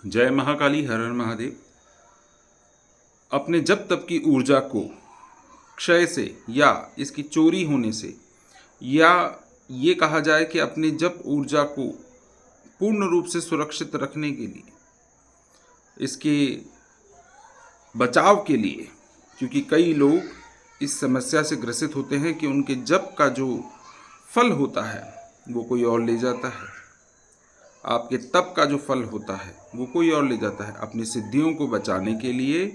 जय महाकाली, हर हर महादेव। अपने जब तब की ऊर्जा को क्षय से या इसकी चोरी होने से, या ये कहा जाए कि अपने जब ऊर्जा को पूर्ण रूप से सुरक्षित रखने के लिए, इसके बचाव के लिए, क्योंकि कई लोग इस समस्या से ग्रसित होते हैं कि उनके जप का जो फल होता है वो कोई और ले जाता है। आपके तप का जो फल होता है वो कोई और ले जाता है। अपनी सिद्धियों को बचाने के लिए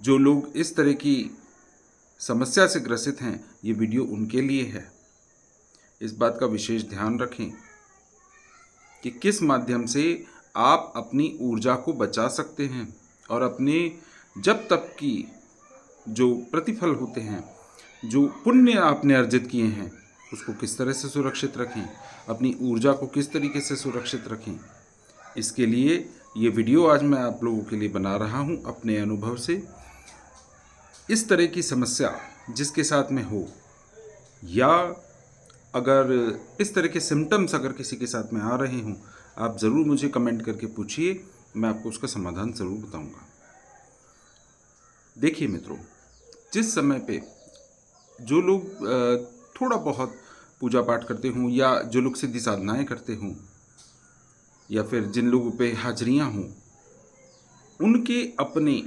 जो लोग इस तरह की समस्या से ग्रसित हैं, ये वीडियो उनके लिए है। इस बात का विशेष ध्यान रखें कि किस माध्यम से आप अपनी ऊर्जा को बचा सकते हैं और अपने जब तप की जो प्रतिफल होते हैं, जो पुण्य आपने अर्जित किए हैं, उसको किस तरह से सुरक्षित रखें, अपनी ऊर्जा को किस तरीके से सुरक्षित रखें। इसके लिए ये वीडियो आज मैं आप लोगों के लिए बना रहा हूँ अपने अनुभव से। इस तरह की समस्या जिसके साथ में हो, या अगर इस तरह के सिम्टम्स अगर किसी के साथ में आ रहे हों, आप ज़रूर मुझे कमेंट करके पूछिए, मैं आपको उसका समाधान ज़रूर बताऊंगा। देखिए मित्रों, जिस समय पे जो लोग थोड़ा बहुत पूजा पाठ करते हों, या जो लोग सिद्धि साधनाएं करते हों, या फिर जिन लोगों पे हाजरियां हों, उनके अपने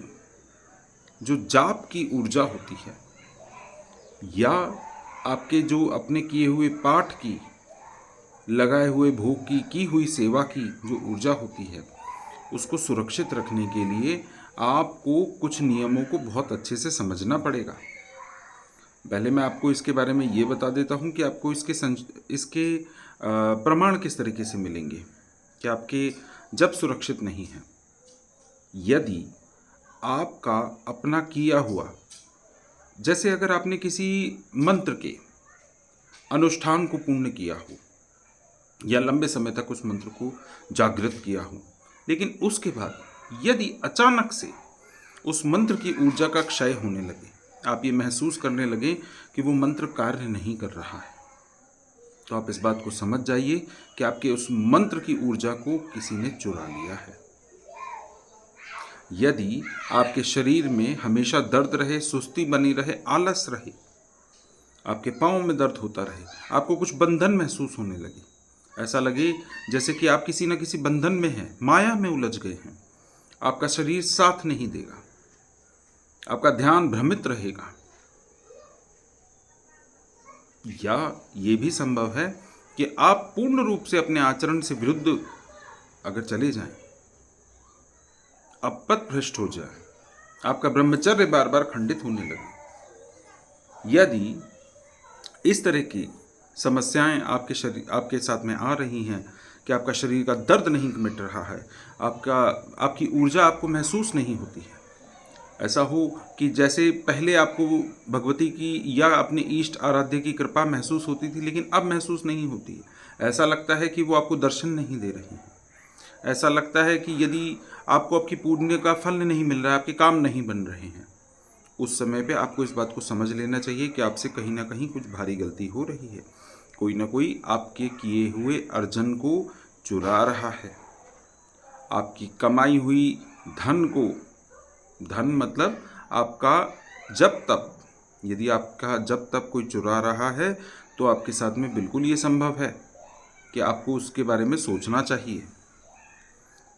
जो जाप की ऊर्जा होती है, या आपके जो अपने किए हुए पाठ की, लगाए हुए भोग की हुई सेवा की जो ऊर्जा होती है, उसको सुरक्षित रखने के लिए आपको कुछ नियमों को बहुत अच्छे से समझना पड़ेगा। पहले मैं आपको इसके बारे में ये बता देता हूँ कि आपको इसके प्रमाण किस तरीके से मिलेंगे कि आपके जब सुरक्षित नहीं है। यदि आपका अपना किया हुआ, जैसे अगर आपने किसी मंत्र के अनुष्ठान को पूर्ण किया हो, या लंबे समय तक उस मंत्र को जागृत किया हो, लेकिन उसके बाद यदि अचानक से उस मंत्र की ऊर्जा का क्षय होने लगे, आप ये महसूस करने लगे कि वो मंत्र कार्य नहीं कर रहा है, तो आप इस बात को समझ जाइए कि आपके उस मंत्र की ऊर्जा को किसी ने चुरा लिया है। यदि आपके शरीर में हमेशा दर्द रहे, सुस्ती बनी रहे, आलस रहे, आपके पाँव में दर्द होता रहे, आपको कुछ बंधन महसूस होने लगे, ऐसा लगे जैसे कि आप किसी न किसी बंधन में हैं, माया में उलझ गए हैं, आपका शरीर साथ नहीं देगा, आपका ध्यान भ्रमित रहेगा, या ये भी संभव है कि आप पूर्ण रूप से अपने आचरण से विरुद्ध अगर चले जाएं, आप पथ भ्रष्ट हो जाए, आपका ब्रह्मचर्य बार बार खंडित होने लगे। यदि इस तरह की समस्याएं आपके साथ में आ रही हैं कि आपका शरीर का दर्द नहीं मिट रहा है, आपकी ऊर्जा आपको महसूस नहीं होती है, ऐसा हो कि जैसे पहले आपको भगवती की या अपने इष्ट आराध्य की कृपा महसूस होती थी, लेकिन अब महसूस नहीं होती है। ऐसा लगता है कि वो आपको दर्शन नहीं दे रहे हैं। ऐसा लगता है कि यदि आपको आपकी पुण्य का फल नहीं मिल रहा है, आपके काम नहीं बन रहे हैं, उस समय पे आपको इस बात को समझ लेना चाहिए कि आपसे कहीं ना कहीं कुछ भारी गलती हो रही है। कोई ना कोई आपके किए हुए अर्जन को चुरा रहा है, आपकी कमाई हुई धन को, धन मतलब आपका जब तप, यदि आपका जब तप कोई चुरा रहा है, तो आपके साथ में बिल्कुल ये संभव है कि आपको उसके बारे में सोचना चाहिए।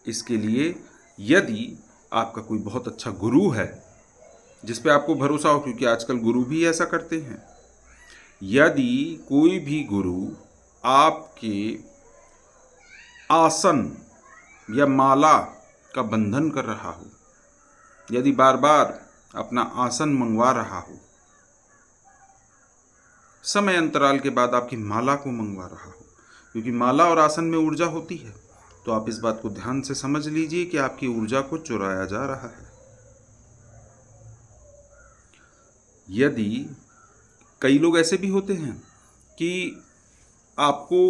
इसके लिए यदि आपका कोई बहुत अच्छा गुरु है जिस पे आपको भरोसा हो, क्योंकि आजकल गुरु भी ऐसा करते हैं, यदि कोई भी गुरु आपके आसन या माला का बंधन कर रहा हो, यदि बार बार अपना आसन मंगवा रहा हो, समय अंतराल के बाद आपकी माला को मंगवा रहा हो, क्योंकि माला और आसन में ऊर्जा होती है, तो आप इस बात को ध्यान से समझ लीजिए कि आपकी ऊर्जा को चुराया जा रहा है। यदि कई लोग ऐसे भी होते हैं कि आपको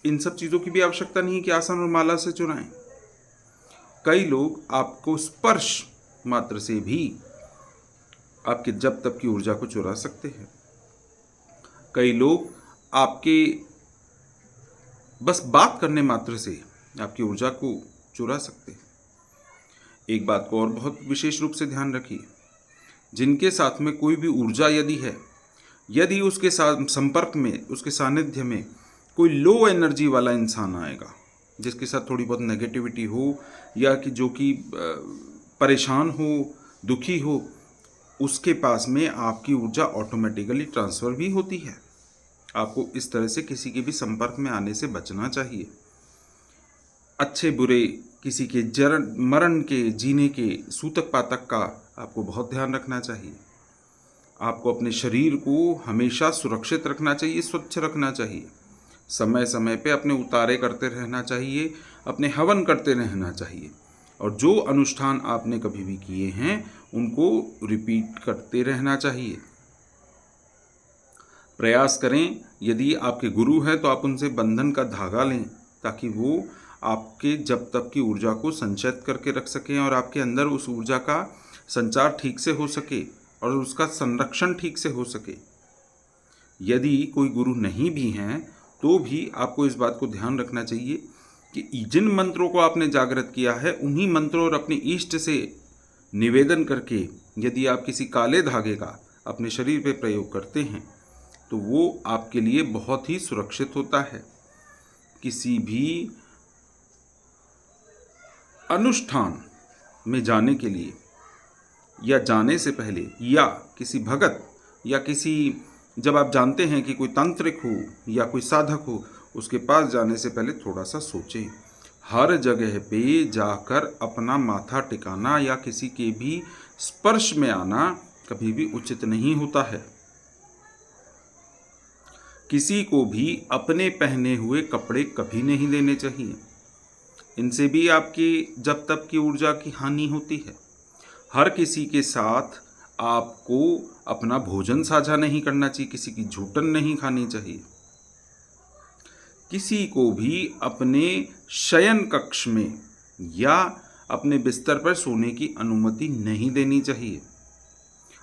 इन सब चीज़ों की भी आवश्यकता नहीं है कि आसन और माला से चुराएं। कई लोग आपको स्पर्श मात्र से भी आपके जब तप की ऊर्जा को चुरा सकते हैं। कई लोग आपके बस बात करने मात्र से आपकी ऊर्जा को चुरा सकते हैं। एक बात को और बहुत विशेष रूप से ध्यान रखिए, जिनके साथ में कोई भी ऊर्जा यदि है, यदि उसके साथ संपर्क में, उसके सानिध्य में कोई लो एनर्जी वाला इंसान आएगा, जिसके साथ थोड़ी बहुत नेगेटिविटी हो या कि जो कि परेशान हो, दुखी हो, उसके पास में आपकी ऊर्जा ऑटोमेटिकली ट्रांसफ़र भी होती है। आपको इस तरह से किसी के भी संपर्क में आने से बचना चाहिए। अच्छे बुरे, किसी के मरण के, जीने के, सूतक पातक का आपको बहुत ध्यान रखना चाहिए। आपको अपने शरीर को हमेशा सुरक्षित रखना चाहिए, स्वच्छ रखना चाहिए। समय समय पे अपने उतारे करते रहना चाहिए, अपने हवन करते रहना चाहिए, और जो अनुष्ठान आपने कभी भी किए हैं उनको रिपीट करते रहना चाहिए। प्रयास करें, यदि आपके गुरु हैं तो आप उनसे बंधन का धागा लें, ताकि वो आपके जब तक की ऊर्जा को संचित करके रख सकें और आपके अंदर उस ऊर्जा का संचार ठीक से हो सके और उसका संरक्षण ठीक से हो सके। यदि कोई गुरु नहीं भी हैं तो भी आपको इस बात को ध्यान रखना चाहिए कि जिन मंत्रों को आपने जागृत किया है उन्हीं मंत्रों और अपने इष्ट से निवेदन करके यदि आप किसी काले धागे का अपने शरीर पे प्रयोग करते हैं तो वो आपके लिए बहुत ही सुरक्षित होता है। किसी भी अनुष्ठान में जाने के लिए या जाने से पहले, या किसी भगत या किसी, जब आप जानते हैं कि कोई तांत्रिक हो या कोई साधक हो, उसके पास जाने से पहले थोड़ा सा सोचें। हर जगह पे जाकर अपना माथा टिकाना या किसी के भी स्पर्श में आना कभी भी उचित नहीं होता है। किसी को भी अपने पहने हुए कपड़े कभी नहीं लेने चाहिए, इनसे भी आपकी जब तक की ऊर्जा की हानि होती है। हर किसी के साथ आपको अपना भोजन साझा नहीं करना चाहिए, किसी की झूठन नहीं खानी चाहिए। किसी को भी अपने शयन कक्ष में या अपने बिस्तर पर सोने की अनुमति नहीं देनी चाहिए।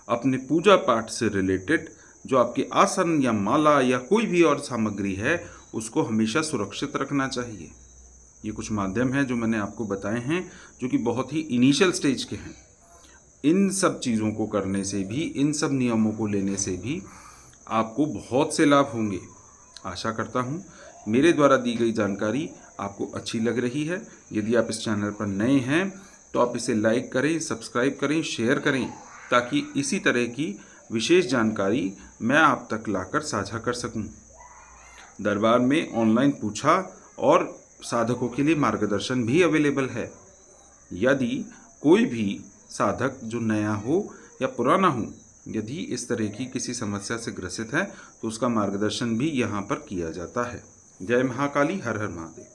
अपने पूजा पाठ से रिलेटेड जो आपके आसन या माला या कोई भी और सामग्री है उसको हमेशा सुरक्षित रखना चाहिए। ये कुछ माध्यम हैं जो मैंने आपको बताए हैं, जो कि बहुत ही इनिशियल स्टेज के हैं। इन सब चीज़ों को करने से भी, इन सब नियमों को लेने से भी आपको बहुत से लाभ होंगे। आशा करता हूँ मेरे द्वारा दी गई जानकारी आपको अच्छी लग रही है। यदि आप इस चैनल पर नए हैं तो आप इसे लाइक करें, सब्सक्राइब करें, शेयर करें, ताकि इसी तरह की विशेष जानकारी मैं आप तक लाकर साझा कर सकूं। दरबार में ऑनलाइन पूछा और साधकों के लिए मार्गदर्शन भी अवेलेबल है। यदि कोई भी साधक जो नया हो या पुराना हो, यदि इस तरह की किसी समस्या से ग्रसित है तो उसका मार्गदर्शन भी यहाँ पर किया जाता है। जय महाकाली, हर हर महादेव।